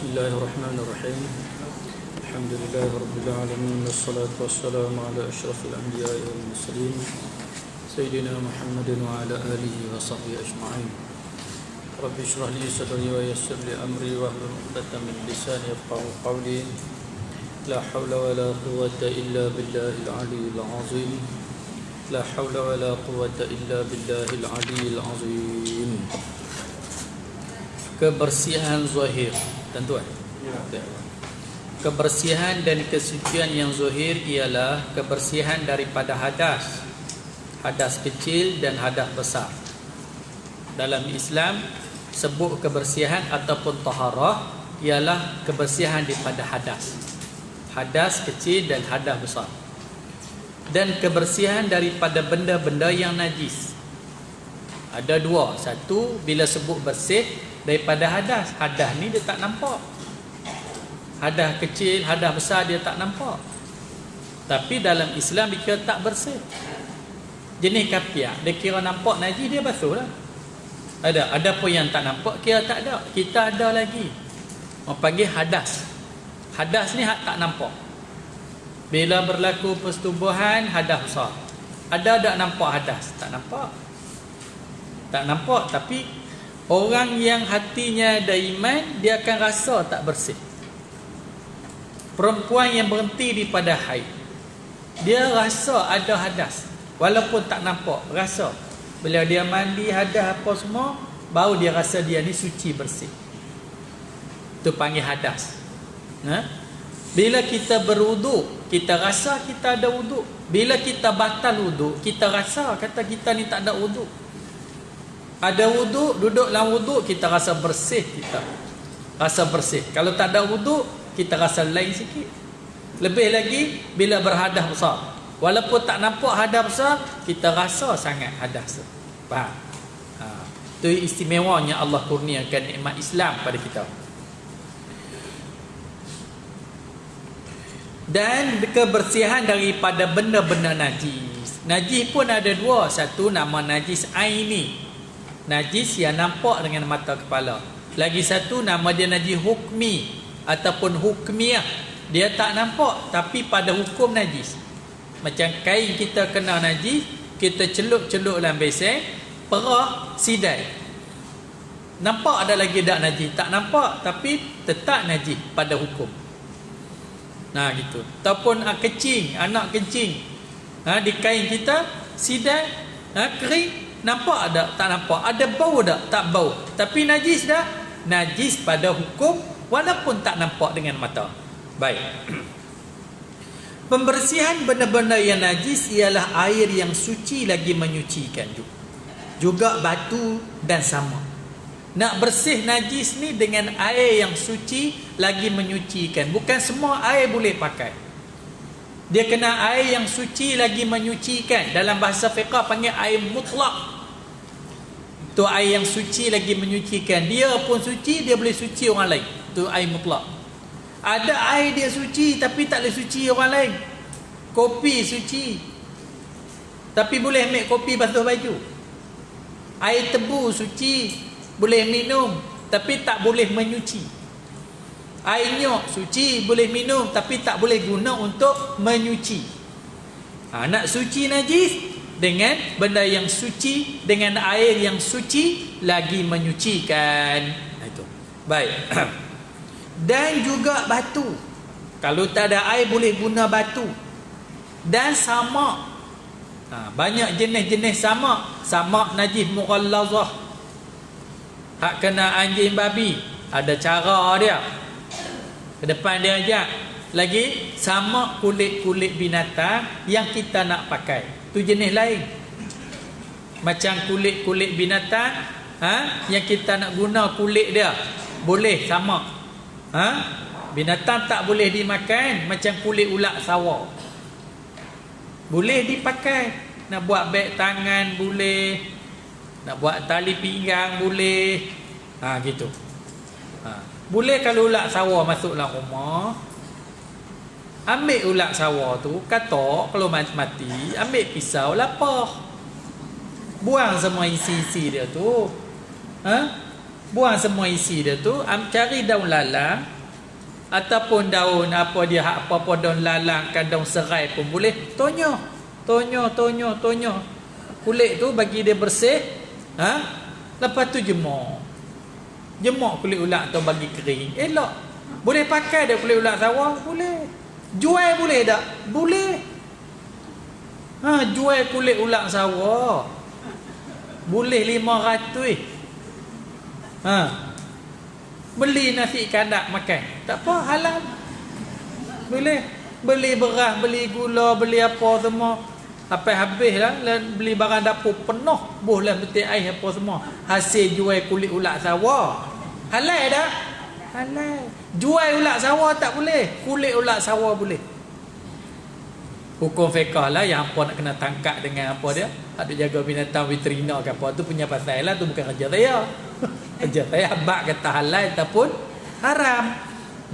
Bismillahirrahmanirrahim. Alhamdulillahirabbil alamin wassalatu wassalamu ala asyrafil anbiya'i wal mursalin sayyidina Muhammadin wa ala alihi wa sahbihi ajma'in. Rabbi shrah li sadri wa yassir li amri wahlul 'uqdatam min lisani yafqahu qawli. La haula wa la quwwata illa billahil 'aliyyil 'azim. La haula wa la quwwata illa billahil 'aliyyil 'azim. Kebersihan zahir, tuan-tuan. Kebersihan dan kesucian yang zahir ialah kebersihan daripada hadas, hadas kecil dan hadas besar. Dalam Islam sebut kebersihan ataupun taharah ialah kebersihan daripada hadas, hadas kecil dan hadas besar. Dan kebersihan daripada benda-benda yang najis ada dua. Satu, bila sebut bersih daripada hadas, hadas ni dia tak nampak. Hadas kecil, hadas besar dia tak nampak. Tapi dalam Islam dia kira tak bersih. Jenis kapiak, dia kira nampak najis, dia basuh lah. Ada pun yang tak nampak, kira tak ada. Kita ada lagi, orang panggil hadas. Hadas ni hak tak nampak. Bila berlaku persetubuhan, hadas besar. Ada tak nampak hadas? Tak nampak. Tak nampak, tapi orang yang hatinya ada iman, dia akan rasa tak bersih. Perempuan yang berhenti daripada haid, dia rasa ada hadas, walaupun tak nampak, rasa. Bila dia mandi hadas apa semua, baru dia rasa dia ni suci bersih. Itu panggil hadas. Bila kita berwuduk, kita rasa kita ada wuduk. Bila kita batal wuduk, kita rasa kata kita ni tak ada wuduk. Ada wuduk, duduk dalam wuduk, kita rasa bersih, kita rasa bersih. Kalau tak ada wuduk, kita rasa lain sikit. Lebih lagi bila berhadas besar, walaupun tak nampak hadas besar, kita rasa sangat hadas. Faham? Itu istimewanya Allah kurniakan nikmat Islam pada kita. Dan kebersihan daripada benda-benda najis. Najis pun ada dua. Satu nama najis aini, najis yang nampak dengan mata kepala. Lagi satu nama dia najis hukmi ataupun hukmiyah. Dia tak nampak tapi pada hukum najis. Macam kain kita kena najis, kita celup-celup dalam besen, perah, sidai. Nampak ada lagi tak najis? Tak nampak tapi tetap najis pada hukum. Nah gitu. Ataupun kencing, anak kencing. Di kain kita sidai, kering. Nampak tak? Tak nampak. Ada bau tak? Tak bau. Tapi najis dah? Najis pada hukum walaupun tak nampak dengan mata. Baik. Pembersihan benda-benda yang najis ialah air yang suci lagi menyucikan juga batu dan sama. Nak bersih najis ni dengan air yang suci lagi menyucikan. Bukan semua air boleh pakai. Dia kena air yang suci lagi menyucikan. Dalam bahasa fiqh panggil air mutlak. Tu air yang suci lagi menyucikan. Dia pun suci, dia boleh suci orang lain. Tu air mutlak. Ada air dia suci tapi tak boleh suci orang lain. Kopi suci tapi boleh ambil kopi basuh baju. Air tebu suci, boleh minum tapi tak boleh menyuci. Air nyok suci, boleh minum tapi tak boleh guna untuk menyuci. Nak suci najis dengan benda yang suci, dengan air yang suci lagi menyucikan. Itu. Baik. Dan juga batu. Kalau tak ada air boleh guna batu. Dan samak. Banyak jenis-jenis samak. Samak najis mughallazah. Hak kena anjing babi, ada cara dia. Ke depan dia ajak. Lagi samak kulit-kulit binatang yang kita nak pakai. Tu jenis lain. Macam kulit-kulit binatang yang kita nak guna kulit dia, boleh samak. Binatang tak boleh dimakan. Macam kulit ulat sawah, boleh dipakai. Nak buat beg tangan boleh, nak buat tali pinggang boleh. Gitu. Boleh kalau ulat sawah masuk dalam rumah. Ambil ulat sawah tu, katok kalau mati, ambil pisau lapah, buang semua isi-isi dia tu. Buang semua isi dia tu, cari daun lalang ataupun daun apa dia, apa-apa daun lalang, kan daun serai pun boleh. Tonyoh. Kulit tu bagi dia bersih. Lepas tu jemur kulit ulat tu bagi kering. Elok. Boleh pakai dia kulit ulat sawah? Boleh. Jual boleh tak? Boleh. Jual kulit ulat sawah. Boleh 500. Beli nasi kandak makan, tak apa, halal. Boleh. Beli beras, beli gula, beli apa semua. Sampai habis lah, beli barang dapur penuh, boleh betik air apa semua. Hasil jual kulit ulat sawah. Halal tak? Halal. Jual ulat sawah tak boleh, kulit ulat sawah boleh. Hukum fiqh lah yang apa nak kena tangkap dengan apa dia, ada jaga binatang veterina ke apa tu punya pasal lah, tu bukan kerja saya. Kerja saya abang kata halal ataupun haram.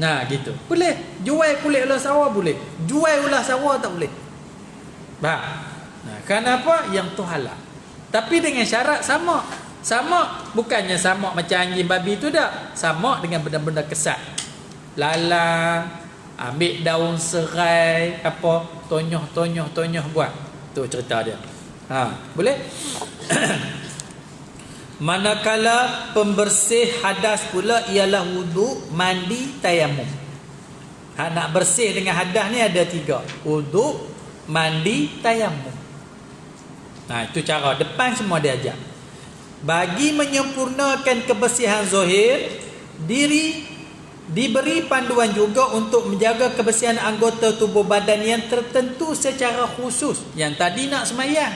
Nah gitu. Boleh. Jual kulit ulat sawah boleh. Jual ulat sawah tak boleh. Kenapa? Yang tu halal. Tapi dengan syarat sama. Sama bukannya sama macam anjing babi tu dah. Sama dengan benda-benda kesat. Lalang, ambil daun serai, apa, tonyoh buat. Tu cerita dia. Boleh? Manakala pembersih hadas pula ialah wuduk, mandi, tayamum. Nak bersih dengan hadas ni ada 3. Wuduk, mandi, tayamum. Itu cara depan semua dia ajar. Bagi menyempurnakan kebersihan zahir, diberi panduan juga untuk menjaga kebersihan anggota tubuh badan yang tertentu secara khusus. Yang tadi nak semayang,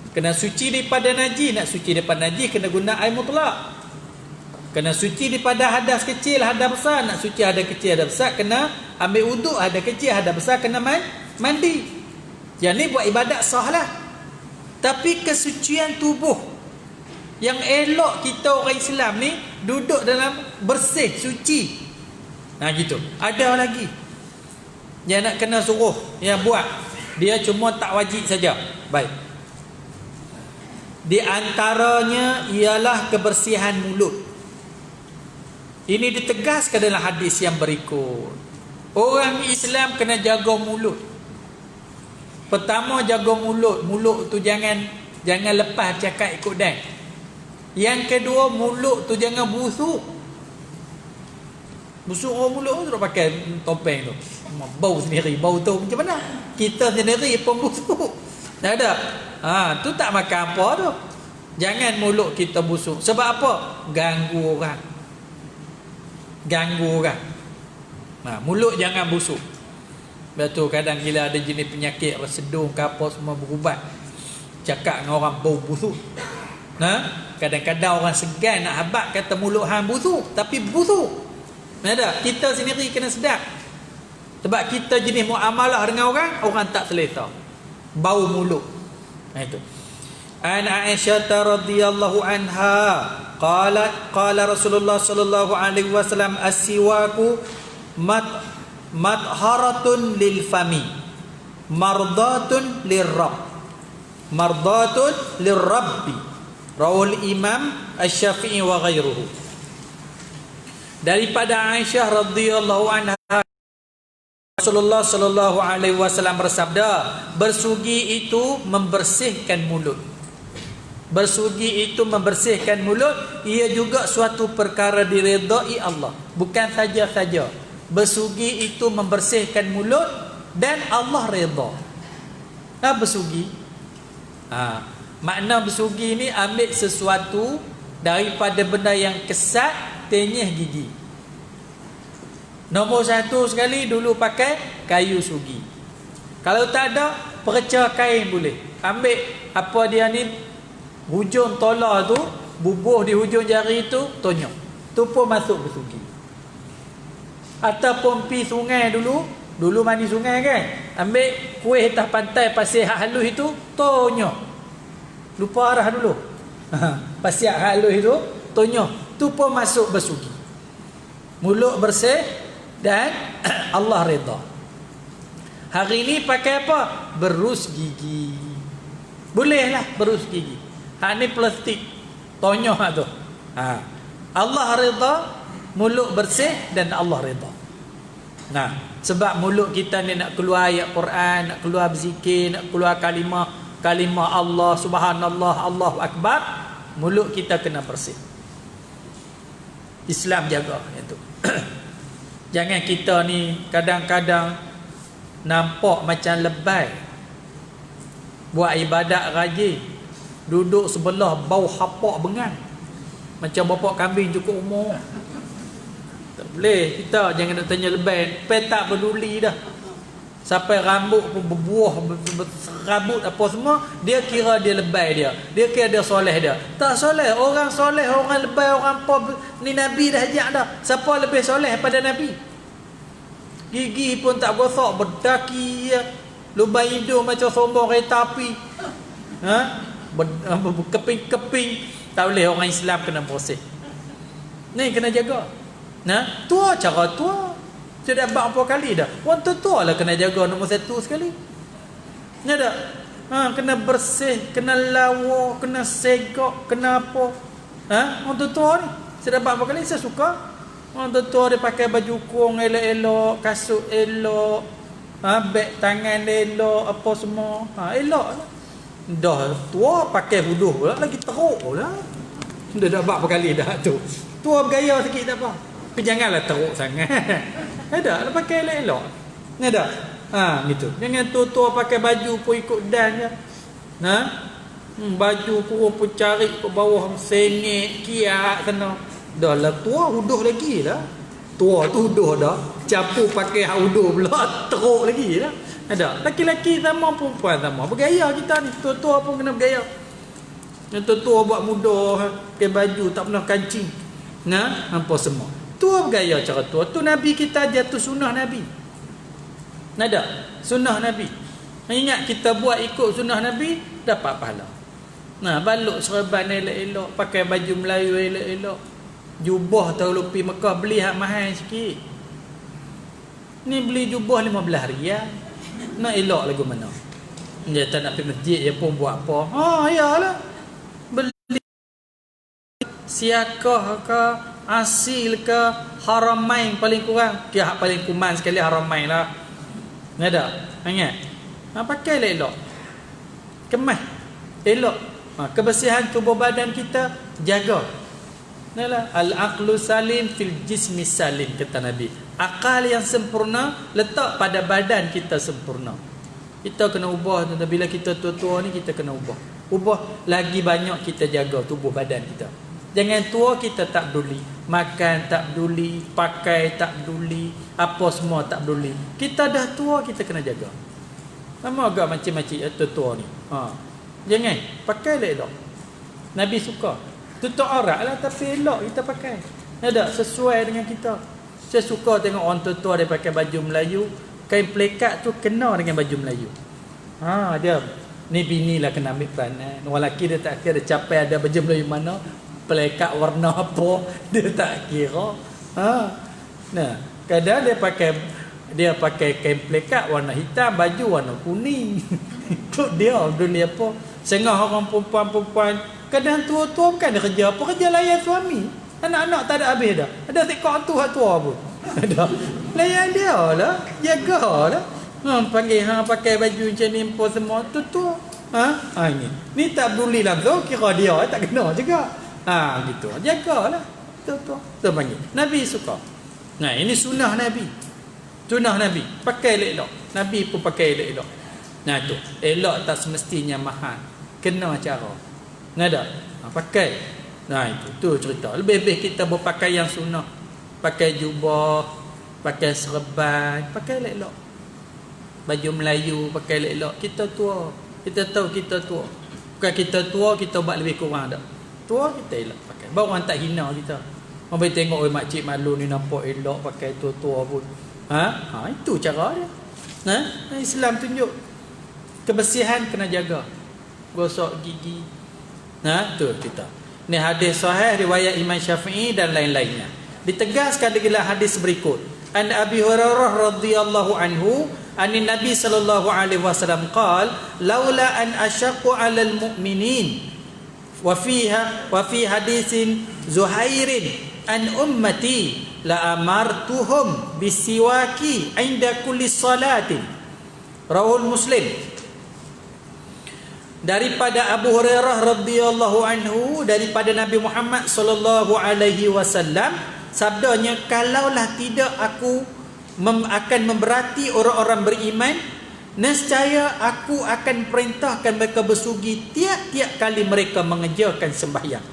kena suci daripada najis. Nak suci daripada najis kena guna air mutlak. Kena suci daripada hadas kecil, hadas besar. Nak suci hadas kecil, hadas besar, kena ambil wuduk. Hadas kecil, hadas besar, kena mandi. Yang ni buat ibadat sah lah. Tapi kesucian tubuh yang elok kita orang Islam ni duduk dalam bersih, suci. Gitu. Ada lagi yang nak kena suruh, yang buat, dia cuma tak wajib saja. Baik. Di antaranya ialah kebersihan mulut. Ini ditegaskan dalam hadis yang berikut. Orang Islam kena jaga mulut. Pertama, jaga mulut. Mulut tu jangan lepas cakap ikut dan. Yang kedua, mulut tu jangan busuk. Busuk orang mulut tu tak pakai topeng tu. Bau sendiri. Bau tu macam mana? Kita sendiri pun busuk. Tak ada. Tu tak makan apa tu. Jangan mulut kita busuk. Sebab apa? Ganggu orang. Mulut jangan busuk. Betul, kadang gila ada jenis penyakit resedung ke apa semua berubat. Cakap dengan orang bau busuk. Kadang-kadang orang segan nak habaq kata mulut hang busuk, tapi busuk. Ada, kita sendiri kena sedap. Sebab kita jenis muamalah dengan orang tak selesa. Bau mulut. Itu. An Aisyah radhiyallahu anha qala Rasulullah sallallahu alaihi wasallam as-siwaku madharatun lil fami mardatun lirabbi rawal imam asy-Syafi'i wa ghairuhu. Daripada Aisyah radhiyallahu anha, Rasulullah sallallahu alaihi wasallam bersabda, bersugi itu membersihkan mulut. Bersugi itu membersihkan mulut, ia juga suatu perkara diredai Allah. Bukan saja-saja. Bersugi itu membersihkan mulut dan Allah redha. Bersugi. Makna bersugi ni ambil sesuatu daripada benda yang kesat, tenyih gigi. Nombor 1 sekali dulu pakai kayu sugi. Kalau tak ada, perca kain boleh. Ambil apa dia ni, hujung tola tu, bubuh di hujung jari tu, tonyok. Tu pun masuk bersugi. Ataupun pi sungai dulu mandi sungai kan, ambil kuih atas pantai pasir hak halus itu, tonyok. Lupa arah dulu. Pasir hak halus itu, tonyok. Tu pun masuk bersugi. Mulut bersih dan Allah redha. Hari ni pakai apa? Berus gigi. Bolehlah berus gigi. Hak ni plastik. Tonyoh tu. Allah rida, mulut bersih dan Allah rida. Sebab mulut kita ni nak keluar ayat Quran, nak keluar berzikir, nak keluar kalimah Allah, subhanallah, Allahu akbar, mulut kita kena bersih. Islam jaga itu. Jangan kita ni kadang-kadang nampak macam lebay, buat ibadat rajin, duduk sebelah bau hapak bengan macam bapak kambing cukup umur. Tak boleh. Kita jangan nak tanya lebay. Tak peduli dah. Sampai rambut pun berbuah, rambut apa semua, dia kira dia lebay dia. Dia kira dia soleh dia. Tak soleh. Orang soleh, orang lebay, orang apa ni Nabi dah ajak dah. Siapa lebih soleh pada Nabi? Gigi pun tak gosok, berdaki ya. Lubang hidung macam sombong kereta api. Berkeping-keping. Tak boleh. Orang Islam kena bersih. Ni kena jaga. Tua cara tua. Sudah berapa kali dah. Orang tua lah kena jaga nombor satu sekali. Ni dah. Kena bersih, kena lawa, kena segak, kena apa. Orang tua ni. Sudah berapa kali saya suka. Orang tua dia pakai baju kurung elok-elok, kasut elok, beg tangan elok, apa semua. Elok lah. Dah tua pakai huduh pula, lagi teruk pula. Dah berapa kali dah tu. Tua bergaya sikit tak apa. Tapi janganlah teruk sangat. Ada lah pakai elok-elok. Ada. Gitu. Jangan tua-tua pakai baju pun ikut dan je. Baju kurung pun cari ke bawah sengit, kiat sana. Dah lah tua huduh lagi lah. Tua tu huduh dah. Capu pakai huduh pula, teruk lagi lah. Ada. Laki-laki sama, perempuan sama. Bergaya kita ni. Tua-tua pun kena bergaya. Yang tua-tua buat muda, pakai baju tak pernah kancing. Apa semua. Tua bergaya cara tua. Tu Nabi kita ajar, tu sunnah Nabi. Ada. Sunnah Nabi. Ingat kita buat ikut sunnah Nabi, dapat pahala. Baluk serban elok-elok, pakai baju Melayu elok-elok. Jubah tahu lupi Mekah beli hak mahal sikit. Ni beli jubah 15 riyal. Nak elok lagu mana? Dia tak nak pergi masjid, dia pun buat apa? Iyalah. Beli siakah ke, asil ke, haramain paling kurang. Hak paling kuman sekali haramain lah. Ada? Ingat? Pakai elok. Kemas. Elok. Kebersihan tubuh badan kita jaga. Inilah al-aqlu salim fil jismi salim, kata Nabi. Akal yang sempurna letak pada badan kita sempurna. Kita kena ubah. Bila kita tua-tua ni kita kena ubah lagi banyak. Kita jaga tubuh badan kita. Jangan tua kita tak peduli, makan tak peduli, pakai tak peduli, apa semua tak peduli. Kita dah tua, kita kena jaga. Sama agak macam-macam tua ni. Jangan pakai elok. Nabi suka tutup aurat lah, tapi elok kita pakai. Ada sesuai dengan kita. Saya suka tengok orang tua dia pakai baju Melayu, kain pelekat tu kena dengan baju Melayu. Dia ni bini lah kena ambil peranan. Orang lelaki dia tak kira capai ada baju Melayu mana, pelekat warna apa, dia tak kira. Kadang dia pakai kain pelekat warna hitam, baju warna kuning. Ikut dia dunia apa. Sengah orang perempuan-perempuan kadang tua-tua bukan dia kerja apa, kerja layan suami. Anak-anak tak ada habis dah. Ada tekok tu hak tua pun. Ada. Layan dia lah, jaga lah. Panggil pakai baju macam ni apa semua tu tua. Ni tak peduli langsung, kira dia tak kena juga. Gitu. Jagalah. Tu panggil. Nabi suka. Ini sunnah Nabi. Sunnah Nabi. Pakai elok. Nabi pun pakai elok. Tu. Elok tak semestinya mahal. Kena cara. Ada. Pakai. Itu cerita. Lebih-lebih kita berpakaian sunnah. Pakai jubah, pakai serban, pakai elok. Baju Melayu pakai elok. Kita tua. Kita tahu kita tua. Bukan kita tua, kita buat lebih kurang dah. Tua kita elok pakai. Baru orang tak hina kita. Orang boleh tengok makcik malu ni nampak elok pakai tua-tua pun. Itu cara dia. Islam tunjuk kebersihan kena jaga. Gosok gigi. Tu kita. Ni hadis sahih riwayat Imam Syafi'i dan lain-lainnya. Ditegaskan dalam hadis berikut. An Abi Hurairah radhiyallahu anhu, anin Nabi sallallahu alaihi wasallam qaal, laula an ashaqqu 'alal mu'minin wa fi hadisin Zuhairin an ummati la amartuhum bisiwaki inda kulli salatin. Rawahul Muslim. Daripada Abu Hurairah radhiyallahu anhu, daripada Nabi Muhammad sallallahu alaihi wasallam, sabdanya, kalaulah tidak aku akan memberati orang-orang beriman, nescaya aku akan perintahkan mereka bersugi tiap-tiap kali mereka mengerjakan sembahyang.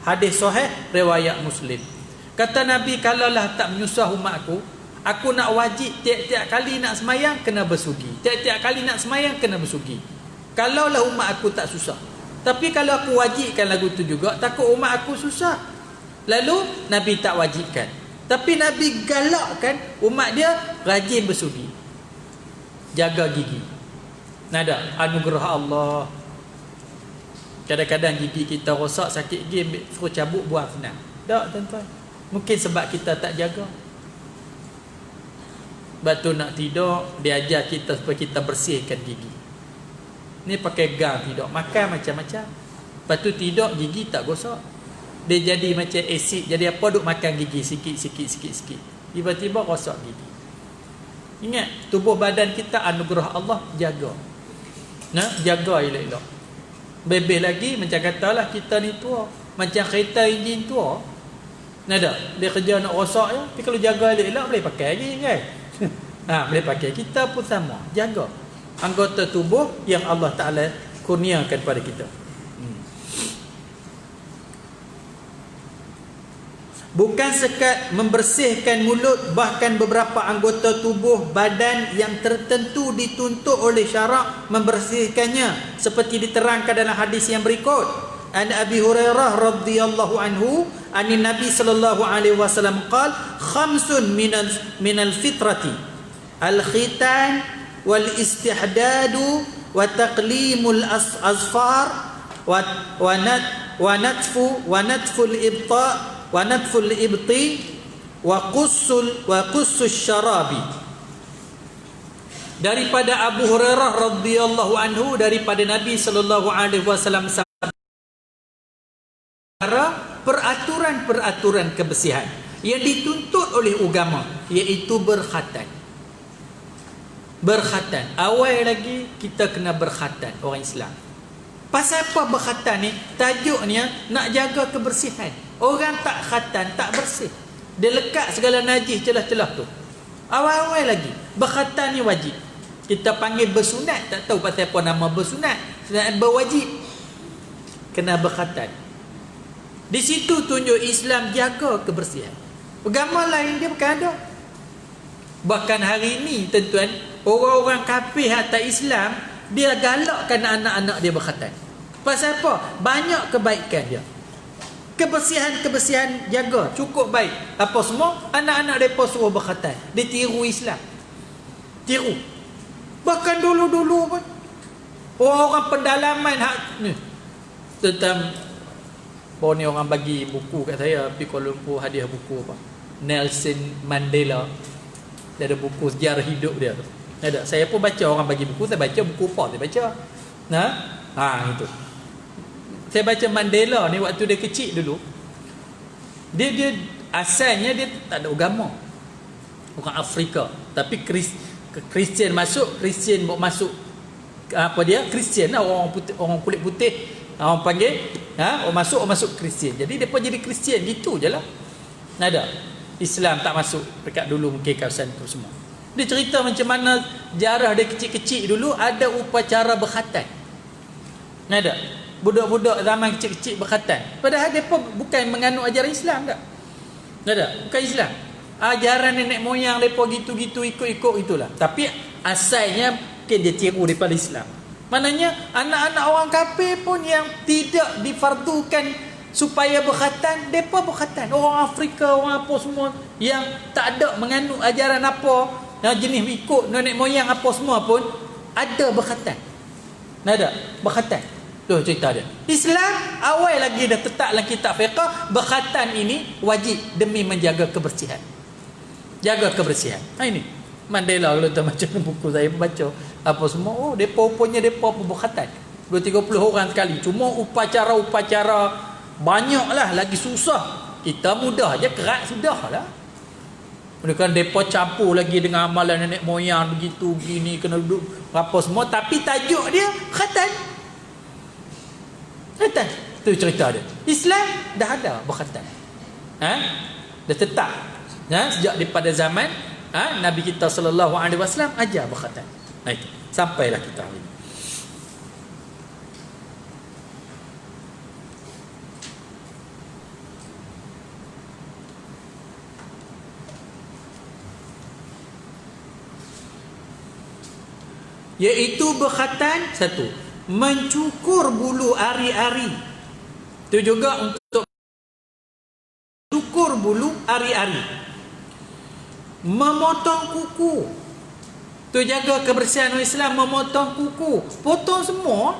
Hadis sahih riwayat Muslim. Kata Nabi, kalaulah tak menyusah umat aku nak wajib tiap-tiap kali nak sembahyang kena bersugi. Tiap-tiap kali nak sembahyang kena bersugi. Kalaulah umat aku tak susah. Tapi kalau aku wajibkan lagu tu juga, takut umat aku susah. Lalu Nabi tak wajibkan. Tapi Nabi galakkan umat dia rajin bersugi, jaga gigi. Nada anugerah Allah. Kadang-kadang gigi kita rosak, sakit gigi, suruh cabut, buang senang. Tak, tuan-tuan. Mungkin sebab kita tak jaga. Sebab tu nak tidur, dia ajar kita supaya kita bersihkan gigi. Ni pakai gam tidur, makan macam-macam. Lepas tu tidur, gigi tak gosok. Dia jadi macam asid. Jadi apa, duk makan gigi sikit. Tiba-tiba rosak gigi. Ingat, tubuh badan kita anugerah Allah, jaga. Nah, jaga elok-elok. Lebih lagi macam katalah kita ni tua, macam kereta enjin tua. Nada, dia kerja nak rosak je. Tapi kalau jaga elok-elok boleh pakai lagi kan. Boleh pakai. Kita pun sama, jaga anggota tubuh yang Allah Ta'ala kurniakan pada kita. Bukan sekat membersihkan mulut, bahkan beberapa anggota tubuh badan yang tertentu dituntut oleh syarak membersihkannya, seperti diterangkan dalam hadis yang berikut. An Abi Hurairah radhiyallahu anhu anin Nabi sallallahu alaihi wasallam qala, khamsun minal fitrati al-khitan wal istihdadu wa taqlimul azfar wa natful ibta wa natful ibti wa qussus syarabi. Daripada Abu Hurairah radhiyallahu anhu, daripada Nabi sallallahu alaihi wasallam, peraturan-peraturan kebersihan yang dituntut oleh agama, iaitu berkhatan. Awal lagi kita kena berkhatan, orang Islam. Pasal apa berkhatan ni? Tajuknya nak jaga kebersihan. Orang tak khatan, tak bersih, dia lekat segala najis celah-celah tu. Awal-awal lagi berkhatan ni wajib. Kita panggil bersunat, tak tahu pasal apa nama bersunat. Sunat berwajib, kena berkhatan. Di situ tunjuk Islam jaga kebersihan. Agama lain dia bukan ada. Bahkan hari ini tuan-tuan, orang-orang kafir atau Islam, dia galakkan anak-anak dia berkhatan. Pasal apa? Banyak kebaikan dia. Kebersihan jaga, cukup baik. Apa semua? Anak-anak mereka suruh berkhatan. Dia tiru Islam. Tiru. Bahkan dulu-dulu pun, orang-orang pendalaman ni. Tentang ni orang bagi buku kat saya, pergi Kuala Lumpur hadiah buku apa? Nelson Mandela. Dia ada buku sejarah hidup dia tu. Ada. Saya pun baca, orang bagi buku, saya baca buku apa saya baca. Itu. Saya baca Mandela ni waktu dia kecil dulu. Dia asalnya dia tak ada agama. Orang Afrika, tapi Kristian masuk, Kristian bawa masuk apa dia? Kristian lah, orang putih, orang kulit putih. Orang panggil, orang masuk Kristian. Jadi depa jadi Kristian gitu je lah. Ada. Islam tak masuk dekat dulu mungkin kawasan tu semua. Dia cerita macam mana jarah dia kecil-kecil dulu ada upacara berkhatan. Ada. Budak-budak zaman kecil-kecil berkhatan. Padahal depa bukan menganut ajaran Islam tak. Ada. Bukan Islam. Ajaran nenek moyang depa gitu-gitu ikut-ikut itulah. Tapi asalnya mungkin dia tiru daripada Islam. Maknanya anak-anak orang kafir pun yang tidak difardukan supaya berkhatan, mereka berkhatan. Orang Afrika, orang apa semua yang tak ada menganut ajaran apa, jenis ikut nenek moyang apa semua pun ada berkhatan. Ada berkhatan. Tu cerita dia. Islam awal lagi dah tetap dalam kitab fiqh, berkhatan ini wajib demi menjaga kebersihan. Jaga kebersihan. Ini Mandela kalau tu macam buku saya baca apa semua, depa punya depa berkhatan. 20-30 orang sekali. Cuma upacara-upacara banyaklah, lagi susah. Kita mudah je, kerat sudahlah. Mereka mereka campur lagi dengan amalan nenek moyang begitu begini, kena duduk apa semua, tapi tajuk dia khatan. Khatan. Tu cerita dia. Islam dah ada berkhatan. Dah tetap. Sejak daripada zaman Nabi kita sallallahu alaihi wasallam ajar berkhatan. Itu. Sampailah kita hari ini. Iaitu berkhatan, satu, mencukur bulu ari-ari. Itu juga untuk cukur bulu ari-ari. Memotong kuku. Tu jaga kebersihan Islam, memotong kuku. Potong semua.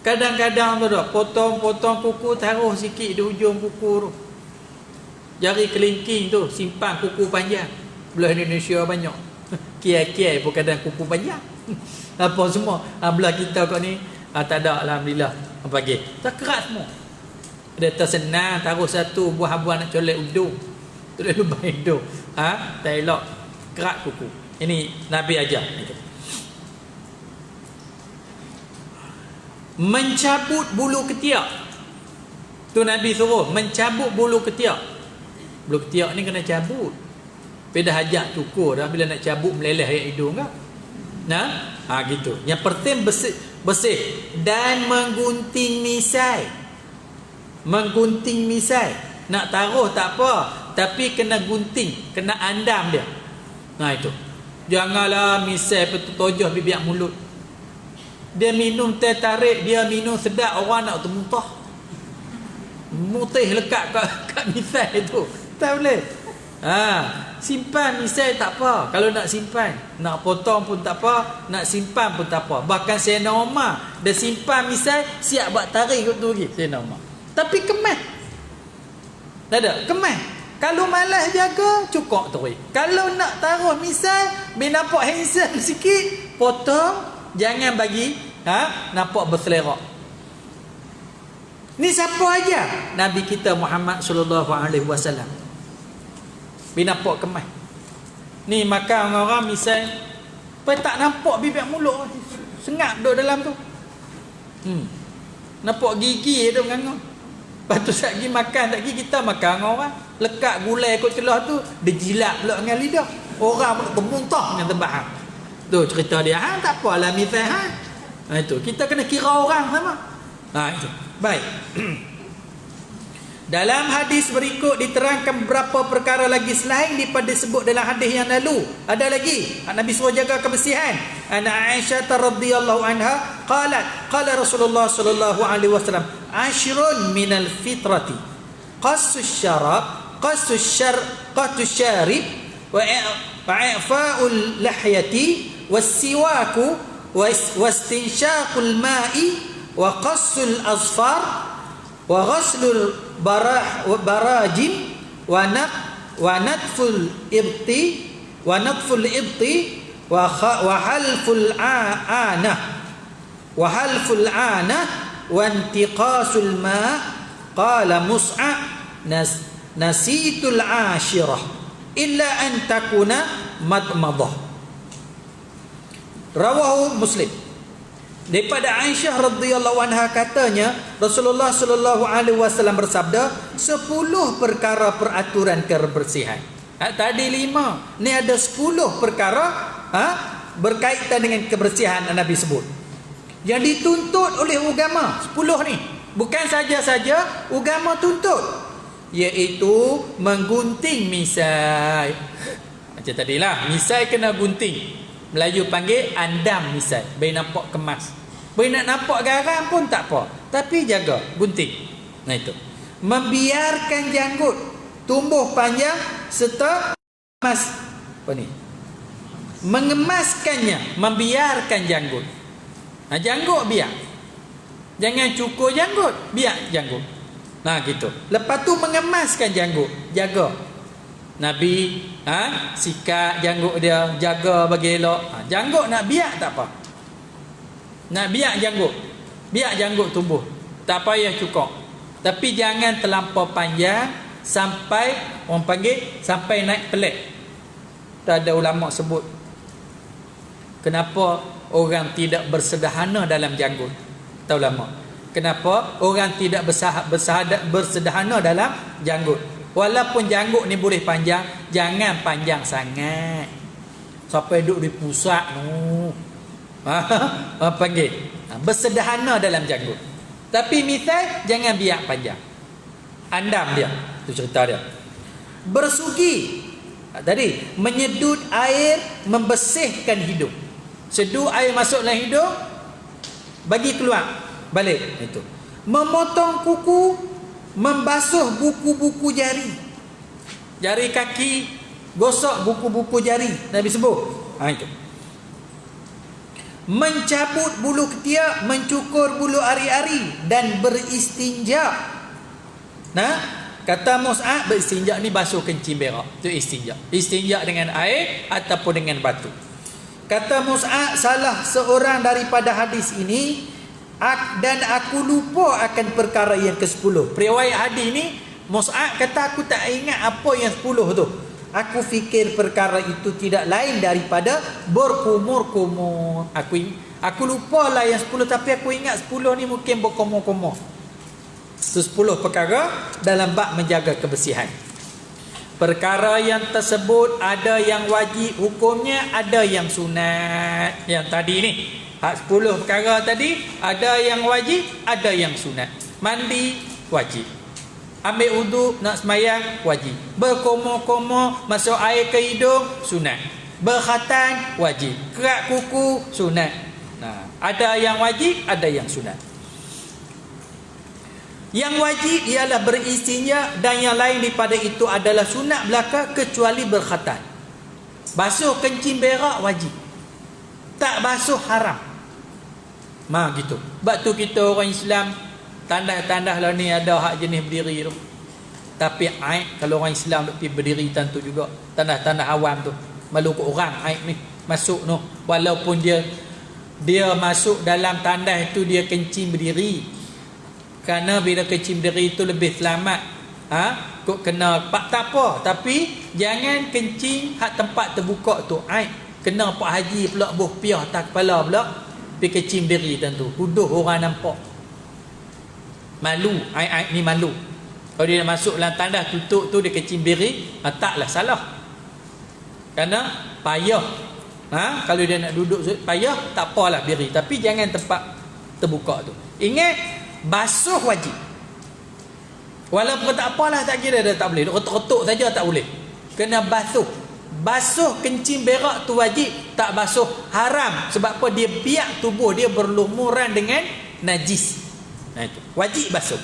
Kadang-kadang tu dah potong kuku, taruh sikit di ujung kuku tu. Jari kelingking tu simpan kuku panjang. Belah Indonesia banyak. Kiai-kiai pun kadang kuku panjang. Apa semua. Belah kita kat ni tak ada, alhamdulillah. Pagi tak kerat semua. Dia tersenang taruh satu buah-buah nak colek udung. Colek lubang hidung. Tak elok. Kerat kuku. Ini Nabi ajar. Mencabut bulu ketiak. Tu Nabi suruh mencabut bulu ketiak. Bulu ketiak ni kena cabut. Dah hajat cukur dah, bila nak cabut meleleh ayat hidung kan. Gitu. Yang penting bersih dan menggunting misai. Menggunting misai. Nak taruh tak apa, tapi kena gunting, kena andam dia. Itu. Janganlah misai petutojoh bibir mulut. Dia minum teh tarik, dia minum sedap, orang nak termuntah. Mutih lekat kat misai tu. Tak boleh. Simpan misai tak apa. Kalau nak simpan, nak potong pun tak apa, nak simpan pun tak apa. Bahkan Sayyidina Umar dah simpan misai, siap buat tarik tu lagi Sayyidina Umar. Tapi kemas. Tak ada, kemas. Kalau malas jaga, cukup tarik. Kalau nak taruh misai, bila nampak handsome sikit, potong, jangan bagi nampak berselerak. Ni siapa aja? Nabi kita Muhammad sallallahu alaihi wasallam. Bila nampak kemas. Ni makan orang misal tak nampak bibir mulut, sengap duduk dalam tu. Nampak gigi dia mengangang. Lepas tu saat pergi makan, tak pergi kita makan orang, lekat gulai kot celah tu, dia jilat pula dengan lidah. Orang pun termuntah dengan terbahang. Tu cerita dia. Tak apalah misal. Itu kita kena kira orang sama. Itu. Baik. Dalam hadis berikut diterangkan beberapa perkara lagi selain daripada sebut dalam hadis yang lalu. Ada lagi. Nabi suruh jaga kebersihan. Ana Aisyah radhiyallahu anha qalat qala Rasulullah sallallahu alaihi wasallam ashrun minal fitrati qassus syarab qassus syarib wa i'fa'ul lahyati was-siwaku wastinshaqul ma'i wa qassul azfar wa ghaslul barajin wa natful ibti wa halful ana wa intiqasul ma qala Mus'ab nasitul ashirah illa an takuna madmadah. Rawahu Muslim. Daripada Aisyah radhiyallahu anha katanya Rasulullah sallallahu alaihi wasallam bersabda 10 perkara peraturan kebersihan. Tadi 5, ni ada 10 perkara berkaitan dengan kebersihan Nabi sebut. Yang dituntut oleh agama 10 ni. Bukan saja-saja agama tuntut, iaitu menggunting misai. Macam tadilah, misai kena gunting. Melayu panggil andam misai. Baik nampak kemas. Baik nak nampak garam pun tak apa. Tapi jaga, gunting. Itu. Membiarkan janggut tumbuh panjang serta mengemaskannya, membiarkan janggut. Janggut biar. Jangan cukur janggut, biar janggut. Gitu. Lepas tu mengemaskan janggut, jaga. Nabi sikat janggut dia, jaga bagi elok. Janggut nak biak tak apa. Nak biak janggut. Biak janggut tumbuh. Tak payah cukur. Tapi jangan terlampau panjang sampai orang panggil sampai naik pelik. Tak ada ulama sebut kenapa orang tidak bersederhana dalam janggut. Tahu ulama kenapa orang tidak bersederhana dalam janggut. Walaupun janggut ni boleh panjang, jangan panjang sangat sampai duduk di pusat tu. Apa panggil? Bersederhana dalam janggut. Tapi misal jangan biak panjang. Andam dia. Itu cerita dia. Bersugi. Tadi menyedut air membersihkan hidung. Sedut air masuk dalam hidung, bagi keluar balik itu. Memotong kuku, membasuh buku-buku jari. Jari kaki, gosok buku-buku jari. Nabi sebut. Itu. Mencabut bulu ketiak, mencukur bulu ari-ari dan beristinja. Nah, kata Mus'ab, beristinja ni basuh kencing berak. Itu istinja. Istinja dengan air ataupun dengan batu. Kata Mus'ab, salah seorang daripada hadis ini, dan aku lupa akan perkara yang ke-10. Periwayat hadis ni, Mus'ab kata aku tak ingat apa yang 10 tu. Aku fikir perkara itu tidak lain daripada berkumur-kumur. Aku lupalah yang 10, tapi aku ingat 10 ni mungkin berkumur-kumur. Itu 10 perkara dalam bab menjaga kebersihan. Perkara yang tersebut ada yang wajib hukumnya, ada yang sunat. Yang tadi ni, 10 perkara tadi, ada yang wajib, ada yang sunat. Mandi wajib. Ambil wuduk nak semayang wajib. Berkomor-komor masuk air ke hidung sunat. Berkhatan wajib. Kerak kuku sunat. Nah, ada yang wajib, ada yang sunat. Yang wajib ialah beristinja dan yang lain daripada itu adalah sunat belaka kecuali berkhatan. Basuh kencing berak wajib. Tak basuh haram. Gitu. Sebab tu kita orang Islam tandah-tandah lah ni ada hak jenis berdiri tu. Tapi aib kalau orang Islam duk pergi berdiri tentu juga. Tandah-tandah awam tu. Malu ke orang aib ni masuk tu. Walaupun dia masuk dalam tandah itu dia kencing berdiri. Kerana bila kencing berdiri itu lebih selamat. Kok kena tak apa. Tapi jangan kencing hak tempat terbuka tu aib. Kena Pak Haji pula buh piah tak kepala pula. Pergi kencing berdiri tentu. Huduh orang nampak. Malu, aib ni malu. Kalau dia masuk dalam tandas tutup tu dia kencing berdiri, taklah salah. Kerana payah. Kalau dia nak duduk payah, tak apalah berdiri. Tapi jangan tempat terbuka tu. Ingat, basuh wajib. Walaupun tak apalah, tak kira dia tak boleh. Rotok-rotok saja tak boleh. Kena basuh. Basuh kencing berak tu wajib, tak basuh haram. Sebab apa? Dia biak tubuh dia berlumuran dengan najis. Itu wajib basuh.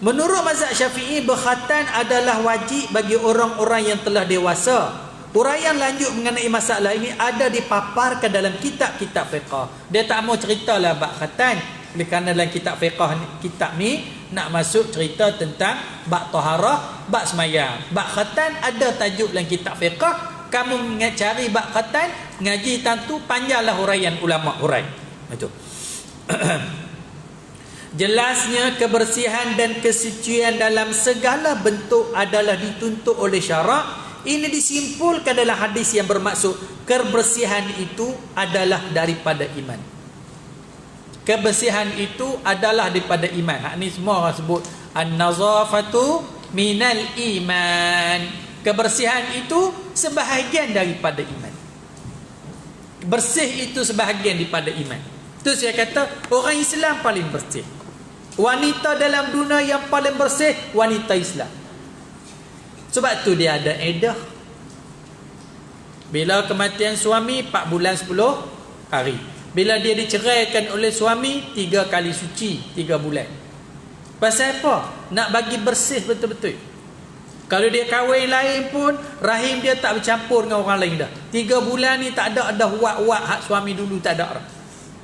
Menurut mazhab Syafi'i, berkhatan adalah wajib bagi orang-orang yang telah dewasa. Uraian lanjut mengenai masalah ini ada dipaparkan dalam kitab-kitab fiqh. Dia tak mau ceritalah bab khatan, kerana dalam kitab fiqh kitab ni nak masuk cerita tentang bab taharah, bab semayang. Bab khatan ada tajuk dalam kitab fiqh. Kamu cari bab khatan, ngaji tentu panjanglah huraian ulama hurai. Itu. Jelasnya kebersihan dan kesucian dalam segala bentuk adalah dituntut oleh syarak. Ini disimpulkan dalam hadis yang bermaksud kebersihan itu adalah daripada iman. Kebersihan itu adalah daripada iman. Hak ni semua orang sebut an-nazafatu minal iman. Kebersihan itu sebahagian daripada iman. Bersih itu sebahagian daripada iman. Itu saya kata orang Islam paling bersih. Wanita dalam dunia yang paling bersih, wanita Islam. Sebab tu dia ada iddah. Bila kematian suami 4 bulan 10 hari. Bila dia diceraikan oleh suami 3 kali suci 3 bulan. Pasal apa? Nak bagi bersih betul-betul. Kalau dia kahwin lain pun rahim dia tak bercampur dengan orang lain dah. 3 bulan ni tak ada wak-wak hak suami dulu tak ada.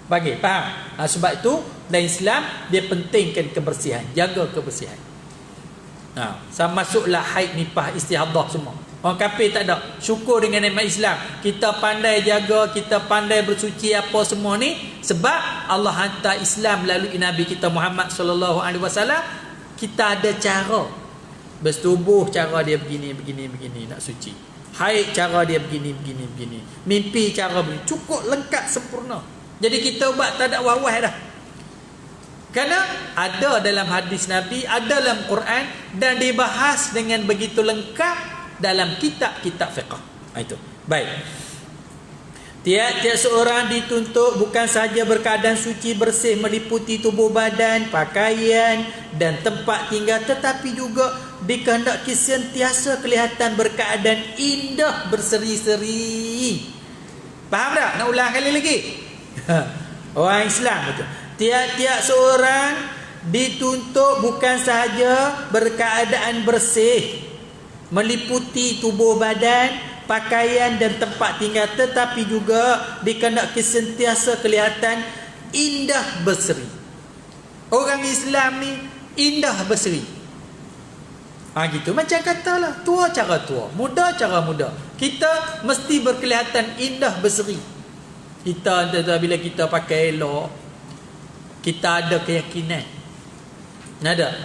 Bagi faham? Sebab itu dalam Islam dia pentingkan kebersihan, jaga kebersihan. Sama masuklah haid, nifas, istihadah semua. Orang kafir tak ada. Syukur dengan nikmat Islam. Kita pandai jaga, kita pandai bersuci apa semua ni sebab Allah hantar Islam melalui Nabi kita Muhammad sallallahu alaihi wasallam. Kita ada cara. Bertubuh cara dia begini nak suci. Haid cara dia begini. Mimpi cara begini. Cukup lengkap sempurna. Jadi kita buat tak ada wah-wah dah. Kerana ada dalam hadis Nabi, ada dalam Quran dan dibahas dengan begitu lengkap dalam kitab-kitab fiqh. Itu. Baik. Tiap-tiap seorang dituntut bukan sahaja berkeadaan suci bersih meliputi tubuh badan, pakaian dan tempat tinggal, tetapi juga dikehendaki sentiasa kelihatan berkeadaan indah berseri-seri. Faham tak? Nak ulang kali lagi. Orang Islam betul. Tiap-tiap seorang dituntut bukan sahaja berkeadaan bersih meliputi tubuh badan, pakaian dan tempat tinggal, tetapi juga dikehendaki sentiasa kelihatan indah berseri. Orang Islam ni indah berseri. Gitu. Macam katalah, tua cara tua, muda cara muda. Kita mesti berkelihatan indah berseri. Kita bila kita pakai elok, kita ada keyakinan.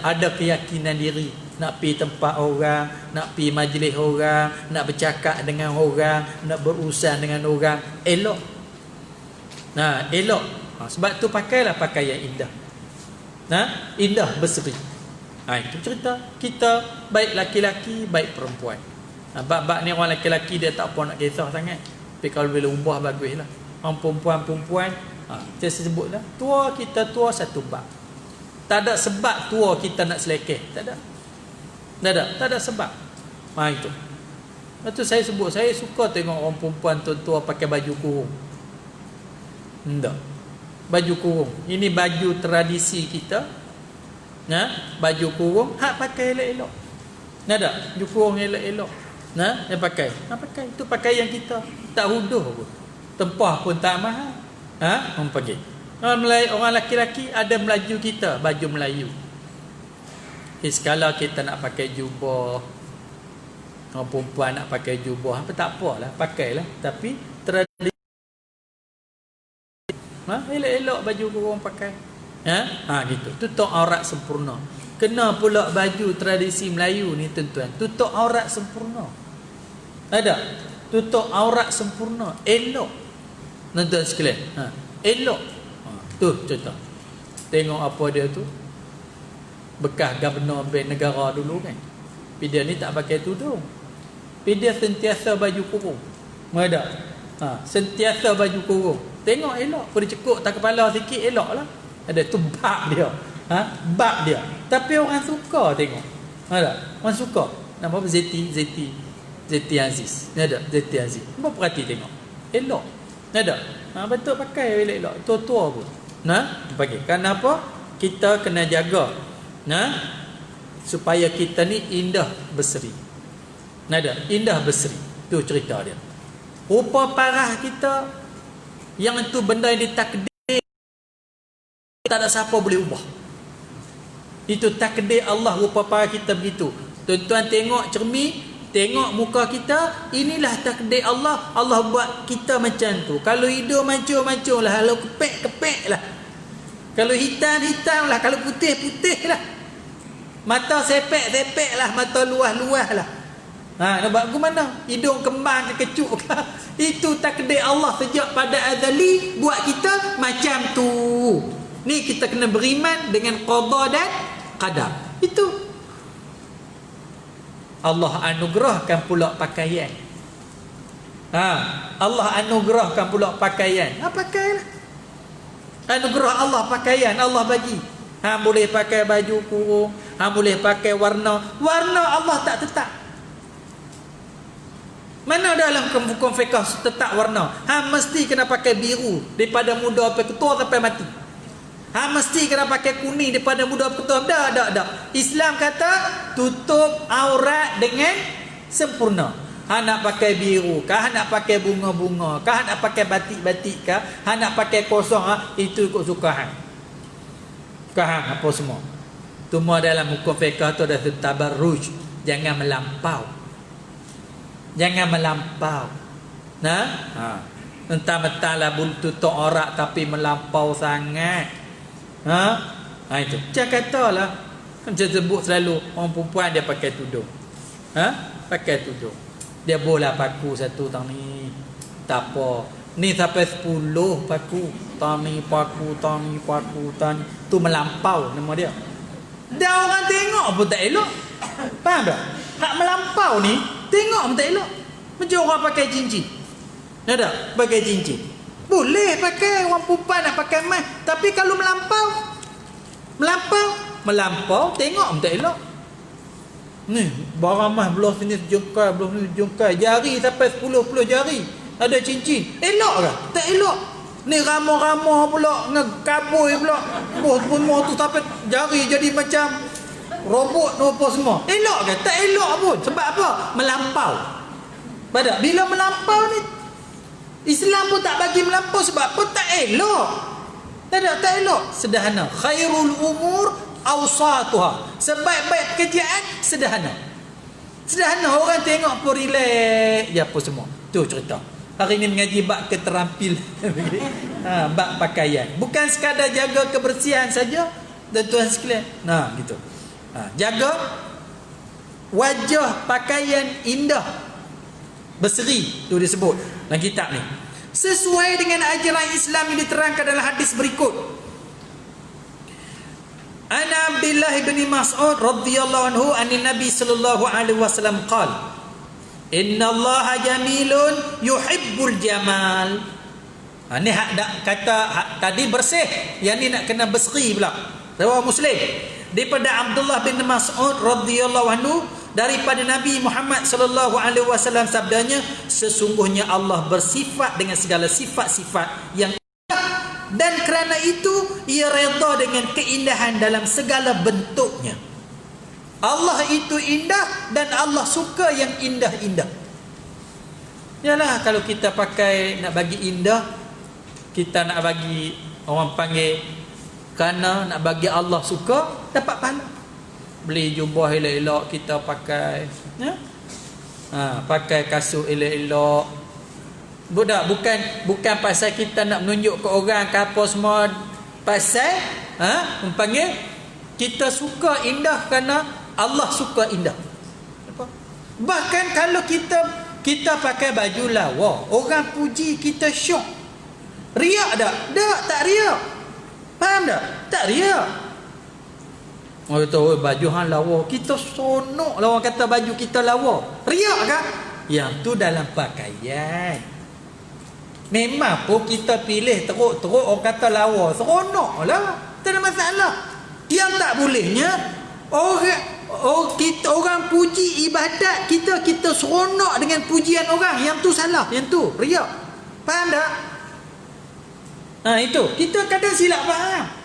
Ada keyakinan diri. Nak pergi tempat orang, nak pergi majlis orang, nak bercakap dengan orang, nak berurusan dengan orang, elok. Elok. Sebab tu pakailah pakaian indah. Indah berseri. Itu cerita. Kita baik laki-laki, baik perempuan. Bab-bab ni orang laki-laki dia tak apa nak kisah sangat. Tapi kalau bila ubah baguslah. Orang perempuan, saya sebut dah. Tua kita tua satu bab. Tak ada sebab tua kita nak selekeh. Tak ada sebab. Itu. Itu saya sebut, saya suka tengok orang perempuan tua-tua pakai baju kurung. Tak. Baju kurung. Ini baju tradisi kita. Baju kurung, pakai elok-elok. Tak. Baju kurung elok-elok. Dia pakai. Pakai. Itu pakaian kita. Tak huduh pun. Tempah pun tak mahal. Orang pakai. Orang laki-laki ada Melayu kita, baju Melayu. Sekala kita nak pakai jubah, orang perempuan nak pakai jubah, tak apalah, pakailah. Tapi tradisi elok-elok baju korang pakai. Gitu. Tutup aurat sempurna. Kena pula baju tradisi Melayu ni tuan-tuan, tutup aurat sempurna. Ada? Tutup aurat sempurna, elok. Tuan-tuan sekalian, elok. Tu contoh. Tengok apa dia tu? Bekas Gubernur Bank Negara dulu kan. Tapi dia ni tak pakai tudung. Tapi dia sentiasa baju kurung. Ada. Sentiasa baju kurung. Tengok elok. Pada cekuk tak kepala sikit elok lah. Ada tu bab dia. Bab dia. Tapi orang suka tengok. Ada. Orang suka. Nama apa? Zeti Aziz. Ada. Zeti Aziz. Apa perhati tengok. Elok. Ada. Betul pakai elok-elok. Tua-tua pun. Pakai. Kenapa? Kita kena jaga. Supaya kita ni indah berseri. Indah berseri. Tu cerita dia. Rupa parah kita, yang itu benda yang ditakdir, tak ada siapa boleh ubah. Itu takdir Allah, rupa parah kita begitu. Tuan-tuan tengok cermin, tengok muka kita, inilah takdir Allah. Allah buat kita macam tu. Kalau hidung mancung-mancung lah, kalau kepek-kepek lah, kalau hitam-hitam lah, kalau putih-putih lah, mata sepek-sepek lah, mata luah-luah lah. Nampak ke mana? Hidung kembang ke kecuk ke? Itu takdir Allah sejak pada azali buat kita macam tu. Ni kita kena beriman dengan qada dan qadar. Itu. Allah anugerahkan pula pakaian. Allah anugerahkan pula pakaian. Pakailah. Anugerah Allah pakaian Allah bagi. Boleh pakai baju kurung, boleh pakai warna. Warna Allah tak tetap. Mana dalam hukum fiqh tetap warna? Mesti kena pakai biru daripada muda sampai tua sampai mati. Mesti kena pakai kuning daripada muda sampai tua. Tak. Islam kata tutup aurat dengan sempurna. Nak pakai biru kah, nak pakai bunga-bunga kah, nak pakai batik-batik kah, nak pakai kosong, itu ikut suka apa semua. Semua dalam hukum fiqh tu ada tabarruj, jangan melampau. Jangan melampau. Nah, mentah-mentahlah buntu tok orak tapi melampau sangat. Itu. Jangan katalah. Kan saya sebut selalu orang perempuan dia pakai tudung. Pakai tudung. Dia bola paku satu tang ni. Tak apa. Ni sampai 10 paku. Tang ni paku, tang ni paku, tang ni. Tu melampau nama dia. Dah orang tengok pun tak elok. Faham tak? Hak melampau ni tengok pun tak elok. Macam orang pakai cincin. Ada tak? Pakai cincin. Boleh pakai, orang perempuan nak pakai emas. Tapi kalau melampau tengok pun tak elok. Ni barang emas belah sini jengkai, belah sini jengkai, jari sampai 10 jari ada cincin. Elok ke? Tak elok. Ni ramah-ramah pula, ngekabui pula. Semua tu sampai jari jadi macam robot apa semua. Elok ke? Tak elok pun. Sebab apa? Melampau. Pada bila melampau ni, Islam pun tak bagi melampau. Sebab apa? Tak elok. Tak elok. Sederhana. Khairul umur awsatuha. Sebaik-baik pekerjaan sederhana. Orang tengok pun relax je apa semua. Tu cerita. Hari ni mengaji bab keterampilan. Bab pakaian. Bukan sekadar jaga kebersihan saja. Dan tuan sekalian. Gitu. Jaga wajah pakaian indah, berseri. Tu disebut dalam kitab ni. Sesuai dengan ajaran Islam yang diterangkan dalam hadis berikut. An Abdullah bin Mas'ud radhiyallahu anhu anin Nabi sallallahu alaihi wasallam qala Inna Allaha jamilun yuhibbul jamal. Ni kata tadi bersih, yang ni nak kena berseri pula. Riwayat Muslim daripada Abdullah bin Mas'ud radhiyallahu anhu daripada Nabi Muhammad sallallahu alaihi wasallam sabdanya, sesungguhnya Allah bersifat dengan segala sifat-sifat yang indah, dan kerana itu ia redha dengan keindahan dalam segala bentuknya. Allah itu indah dan Allah suka yang indah-indah. Yalah, kalau kita pakai nak bagi indah, kita nak bagi orang panggil kerana nak bagi Allah suka, dapat pahala. Beli jubah elok-elok kita pakai, pakai kasut elok-elok. Bukan pasal kita nak menunjuk ke orang ke apa semua, pasal panggil kita suka indah kerana Allah suka indah. Bahkan kalau kita pakai baju lawa, orang puji kita syok. Riak tak? Tak riak. Faham tak? Tak riak. Orang kata baju hang lawa, kita sonok lah orang kata baju kita lawa. Riak kan? Yang tu dalam pakaian. Memang pun kita pilih teruk-teruk orang kata lawa, seronok lah. Tak ada masalah. Yang tak bolehnya orang puji ibadat kita seronok dengan pujian orang. Yang tu salah, yang tu riak. Faham tak? Itu kita kadang silap faham.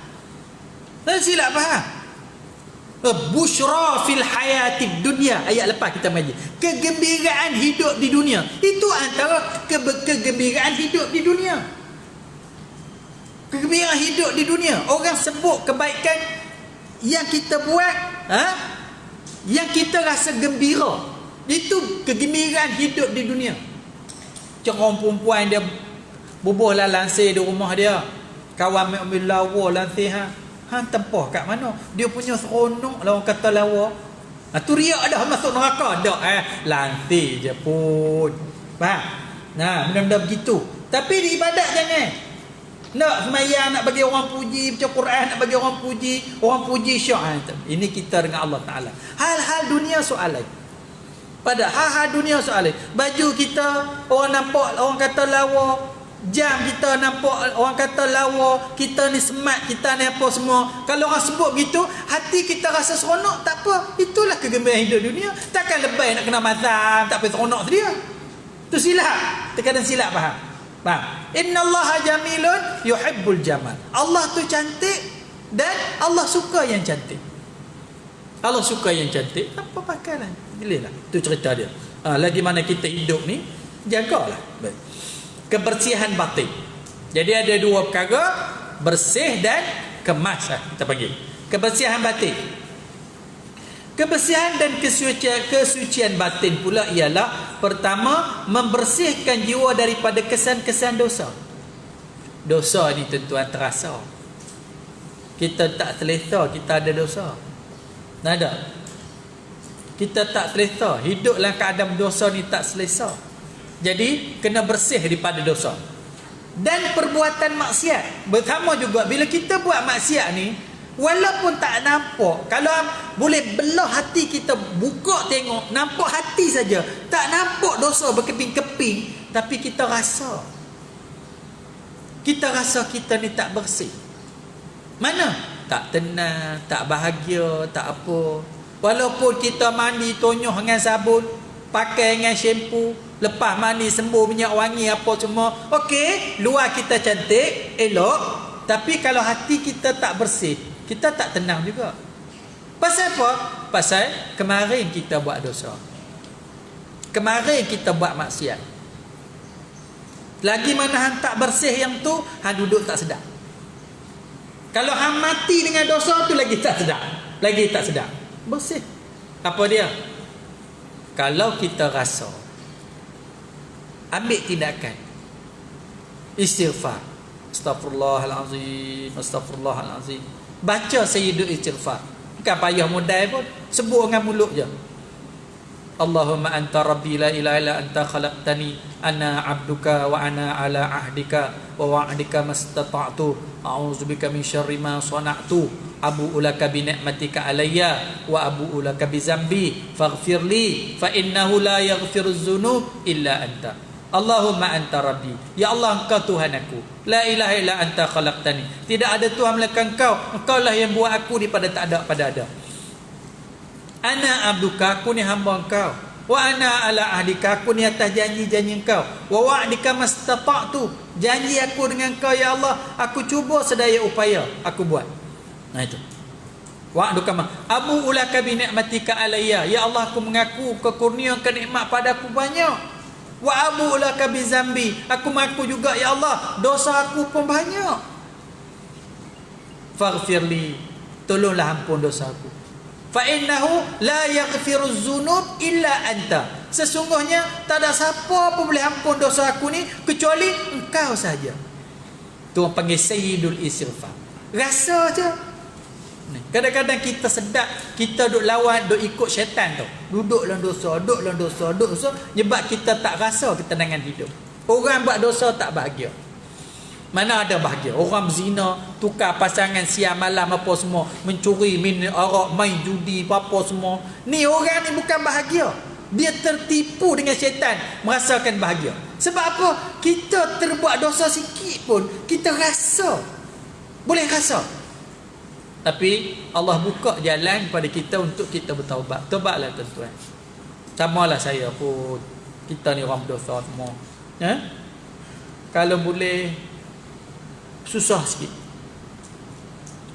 Busyra fil hayatid dunya, ayat lepas kita mengaji. Kegembiraan hidup di dunia. Itu antara kegembiraan hidup di dunia. Kegembiraan hidup di dunia. Orang sebut kebaikan yang kita buat, yang kita rasa gembira. Itu kegembiraan hidup di dunia. Macam orang perempuan dia bubuhlah lansir di rumah dia, kawan ambil lawa lansir tempah kat mana? Dia punya seronok lah orang kata lawa. Tu riak dah masuk neraka dak. Lansir je pun. Faham? Benda-benda begitu. Tapi di ibadat jangan. Nak semayang nak bagi orang puji, baca Quran nak bagi orang puji syak. Ini kita dengan Allah Taala. Hal-hal dunia soal lain. Pada hal-hal dunia soal lain. Baju kita orang nampak orang kata lawa. Jam kita nampak orang kata lawa, kita ni smart, kita ni apa semua. Kalau orang sebut begitu, hati kita rasa seronok, tak apa. Itulah kegembiraan hidup dunia. Takkan lebih nak kena mazhab, tak apa seronok sedia. Tu silap. Terkadang silap faham. Innallaha jamilun yuhibbul jamal. Allah tu cantik dan Allah suka yang cantik. Allah suka yang cantik. Apa pakailah. Pilihlah. Tu cerita dia. Lagi mana kita hidup ni, jagalah. Baik. Kebersihan batin. Jadi ada dua perkara, bersih dan kemas kita panggil. Kebersihan batin. Kebersihan dan kesucian batin pula ialah pertama, membersihkan jiwa daripada kesan-kesan dosa. Dosa ni tuan-tuan terasa. Kita tak selesa kita ada dosa. Nada. Kita tak selesa, hidup dalam keadaan dosa ni tak selesa. Jadi kena bersih daripada dosa. Dan perbuatan maksiat bersama juga. Bila kita buat maksiat ni, walaupun tak nampak, kalau boleh belah hati kita, buka tengok, nampak hati saja, tak nampak dosa berkeping-keping, tapi kita rasa kita ni tak bersih. Mana? Tak tenang, tak bahagia, tak apa. Walaupun kita mandi tonyoh dengan sabun, pakai dengan shampoo, lepas mandi sembuh minyak wangi apa semua, okey, luar kita cantik, elok, tapi kalau hati kita tak bersih, kita tak tenang juga. Pasal apa? Pasal kemarin kita buat dosa, kemarin kita buat maksiat. Lagi mana hang tak bersih yang tu, hang duduk tak sedap. Kalau hang mati dengan dosa tu lagi tak sedap, lagi tak sedap. Bersih. Apa dia? Kalau kita rasa, ambil tindakan istighfar, Astaghfirullahalazim, Astaghfirullahalazim. Baca sayyidul istighfar. Bukan payah modal pun, sebut dengan mulut je. Allahumma anta rabbi la ilaha illa anta khalaqtani ana abduka wa ana ala ahdika wa wa'dika mastata'tu a'udzubika min syarri ma sana'tu abu'u laka bi ni'matika alayya wa abu'u laka bi zambi faghfirli fa innahu la yaghfiruz dzunub illa anta. Allahumma anta rabbi, ya Allah engkau Tuhan aku, la ilaha illa anta khalaqtani, tidak ada Tuhan melainkan engkau, engkaulah yang buat aku daripada tak ada pada ada. Ana abduka, aku ni hamba engkau, wa ana ala ahdika, aku ni atas janji-janji engkau, wa wa'dika mastata'tu, janji aku dengan engkau ya Allah, aku cuba sedaya upaya aku buat. Nah itu wa'duka ma abu ulaka bi ni'matika alayya, ya Allah aku mengaku kau kurniakan nikmat padaku banyak. Wa abu ulaka bi zambi, aku mengaku juga ya Allah dosa aku pun banyak. Faghfirli, tolonglah ampun dosa aku. Fa innahu la yaghfiruz dzunub illa anta, sesungguhnya tak ada siapa pun boleh ampun dosa aku ni kecuali engkau saja. Tu orang panggil sayyidul istighfar. Rasa je. Kadang-kadang kita sedap, kita duk lawan, duk ikut syaitan tu. Duduk dalam dosa, duduk dalam dosa, duduk dosa, sebab kita tak rasa ketenangan hidup. Orang buat dosa tak bahagia. Mana ada bahagia? Orang berzina, tukar pasangan siang malam apa semua, mencuri, minum arak, main judi apa semua. Ni orang ni bukan bahagia. Dia tertipu dengan syaitan, merasakan bahagia. Sebab apa? Kita terbuat dosa sikit pun, kita rasa. Boleh rasa. Tapi Allah buka jalan kepada kita untuk kita bertaubat. Taubatlah tuan-tuan. Samalah saya pun. Kita ni orang berdosa semua. Kalau boleh, susah sikit.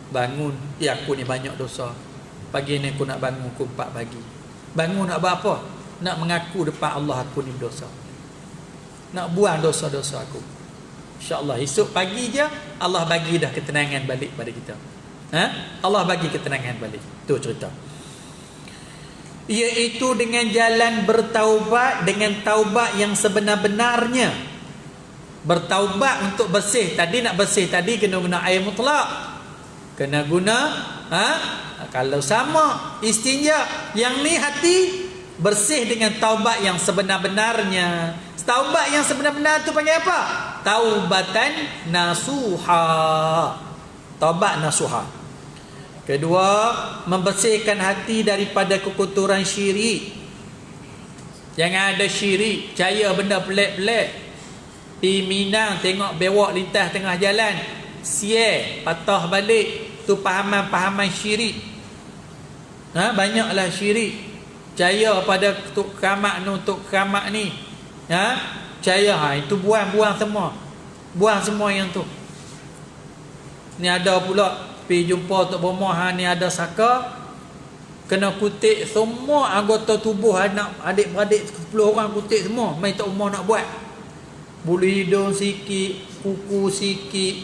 Bangun, ya aku ni banyak dosa. Pagi ni aku nak bangun pukul 4 pagi. Bangun nak buat apa? Nak mengaku depan Allah aku ni berdosa. Nak buang dosa-dosa aku. InsyaAllah esok pagi je Allah bagi dah ketenangan balik pada kita. Allah bagi ketenangan balik. Tu cerita. Iaitu dengan jalan bertaubat, dengan taubat yang sebenar-benarnya. Bertaubat untuk bersih. Tadi nak bersih tadi kena guna air mutlak. Kena guna kalau sama istinja, yang ni hati bersih dengan taubat yang sebenar-benarnya. Taubat yang sebenar-benar tu panggil apa? Taubatan nasuha. Taubat nasuha. Kedua, membersihkan hati daripada kekotoran syirik. Jangan ada syirik, percaya benda pelik-pelik. Di Minang tengok bewak lintas tengah jalan, sial, patah balik. Tu pahaman-pahaman syirik. Banyaklah syirik. Percaya pada tuk keramat ni, tuk keramat ni. Percaya, itu buang-buang semua. Buang semua yang tu. Ni ada pula pergi jumpa Tok Bomah, ni ada saka, kena kutik semua anggota tubuh anak adik-beradik 10 orang, kutik semua. Mai Tok Bomah nak buat bulu hidung sikit, kuku sikit,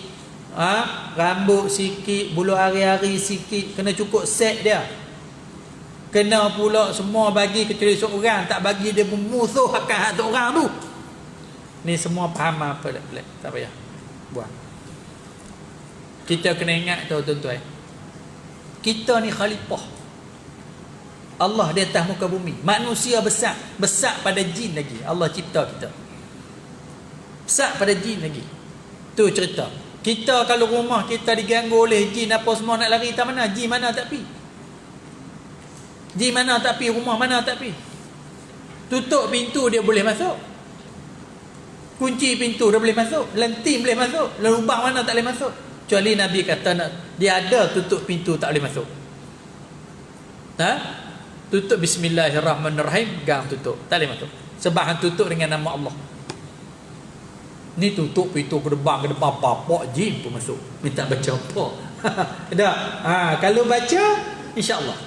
rambut sikit, bulu hari-hari sikit, kena cukup set dia. Kena pula semua bagi kecuali seorang, tak bagi dia memusuh akan hak orang tu. Ni semua faham apa pelik-pelik, tak payah buang. Kita kena ingat tu tuan-tuan, kita ni khalifah Allah di atas muka bumi. Manusia besar pada jin lagi. Allah cipta kita besar pada jin lagi. Tu cerita. Kita kalau rumah kita diganggu oleh jin apa semua, nak lari tak mana? Jin mana tak pi? Jin mana tak pi? Rumah mana tak pi? Tutup pintu dia boleh masuk. Kunci pintu dia boleh masuk. Lenting boleh masuk. Lubang mana tak boleh masuk. Kecuali Nabi kata nak, dia ada tutup pintu tak boleh masuk. Tutup bismillahirrahmanirrahim, gang tutup, tak boleh masuk. Sebab hang tutup dengan nama Allah. Ni tutup pintu ke depan apa-apa jin pun masuk. Minta baca apa? Tak. Kalau baca insya-Allah.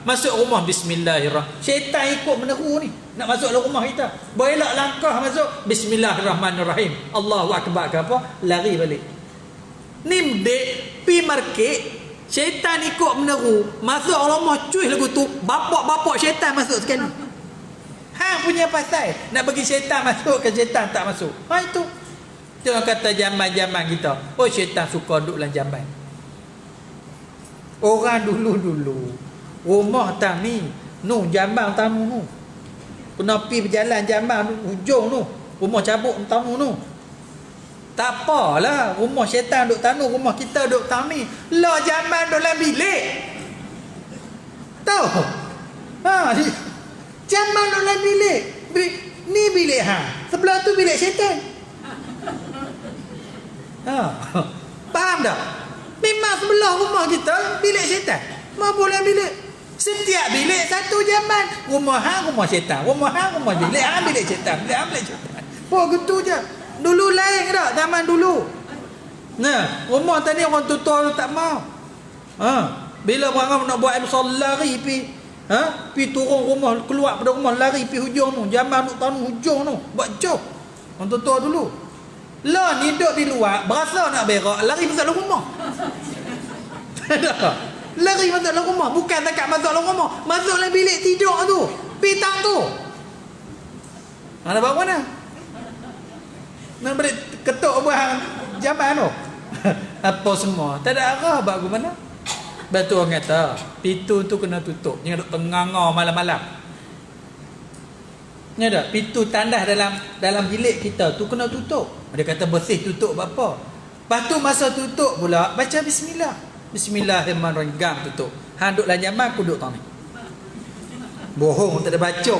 Masuk rumah bismillahirrahmanirrahim. Syaitan ikut meneru ni. Nak masuk dalam rumah kita. Berelak langkah masuk bismillahirrahmanirrahim. Allahu akbar ke apa? Lari balik. Ni dek pi market. Syaitan ikut meneru, masuk rumah cuih lagu tu, bapak-bapak syaitan masuk sekali. Hang punya pasal nak bagi syaitan masuk ke syaitan tak masuk. Itu. Jangan kata zaman-zaman kita, oh syaitan suka duduk dalam jamban. Orang dulu-dulu rumah tang ni, jamban tamu nu. Kena pi berjalan jamban hujung tu, rumah cabuk tamu nu. Tak apalah, rumah syaitan duduk tanah, rumah kita duduk tami. Lah zaman dalam bilik. Tahu? Zaman dalam bilik. Ni bilik sebelah tu bilik syaitan. Faham tak? Memang sebelah rumah kita bilik syaitan. Mau boleh bilik. Setiap bilik satu zaman. Rumah rumah syaitan. Rumah bilik bilik syaitan. Bilik syaitan. Gitu je. Dulu lain tak? Zaman dulu. Rumah tadi orang tua tak mau. Bila orang nak buat besar lari pi turun rumah, keluar pada rumah lari pi hujung tu. Zaman duk tanah hujung tu. Buat jauh. Orang tua dulu. Lah ni duduk di luar, berasa nak berak, lari masuk dalam rumah. Lari masuk dalam rumah. Bukan dekat masuk dalam rumah. Masuk dalam bilik tidur tu. Pitang tu. Nak buat mana? Nak beri ketuk buah jamban tu. Apa semua. Tak ada arah buat ke mana. Betul orang kata, pintu tu kena tutup. Jangan duk tengah-ngah malam-malam. Ni ada pintu tandas dalam bilik kita tu kena tutup. Dia kata bersih tutup apa? Lepas tu masa tutup pula baca bismillah. Bismillahirrahmanirrahim, gang tutup. Hang duk dalam jamban, aku duduk tang ni. Bohong, tak ada baca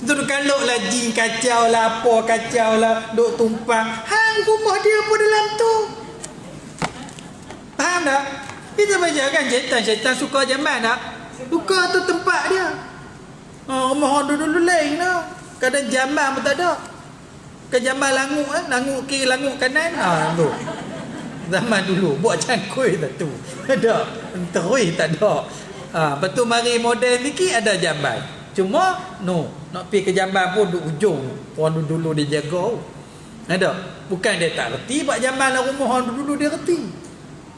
tu kalau lah jin kacau lah, apa kacau lah, duk tumpang. Hang rumah dia pun dalam tu. Faham tak? Kita baca kan syaitan suka jamban tak? Suka tu tempat dia. Rumah orang dulu lain lah. Kadang jamban pun tak ada. Ke jamban langut langut kiri langut kanan. Tu. Zaman dulu buat cangkui tak tu. Ada. Terui tak ada. Lepas tu mari modern sikit ada jamban. Cuma nak pergi ke jamban pun duduk ujung. Orang dulu dia jaga. Ada. Bukan dia tak reti buat jamban lah rumah orang dulu dia reti.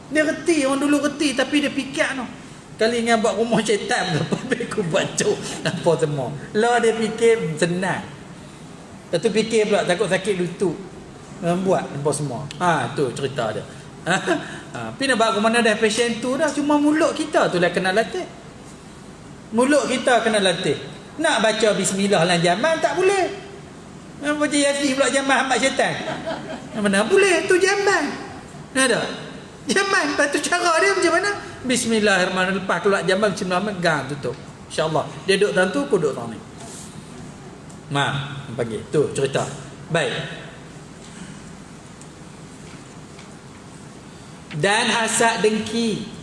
Dia reti, orang dulu reti tapi dia fikir kali ingat buat rumah syaitan apa aku buat cuk apa semua. Lah dia fikir senang. Lepas tu fikir pula takut sakit lutut. Buat apa semua. Tu cerita dia. Tapi nak buat ke mana dah passion tu dah, cuma mulut kita tu lah kena latih. Mulut kita kena latih. Nak baca bismillah dalam jamban tak boleh. Nak baca yasin pula jamban hamba syaitan. Mana boleh, tu jamban. Ada. Jamban, lepas tu cara dia macam mana? Bismillahirrahmanirrahim, lepas keluar jamban bismillahirrahmanirrahim, gang tutup. InsyaAllah. Dia duduk dalam tu, aku duduk dalam ni. Panggil. Tu cerita. Baik. Dan hasad dengki.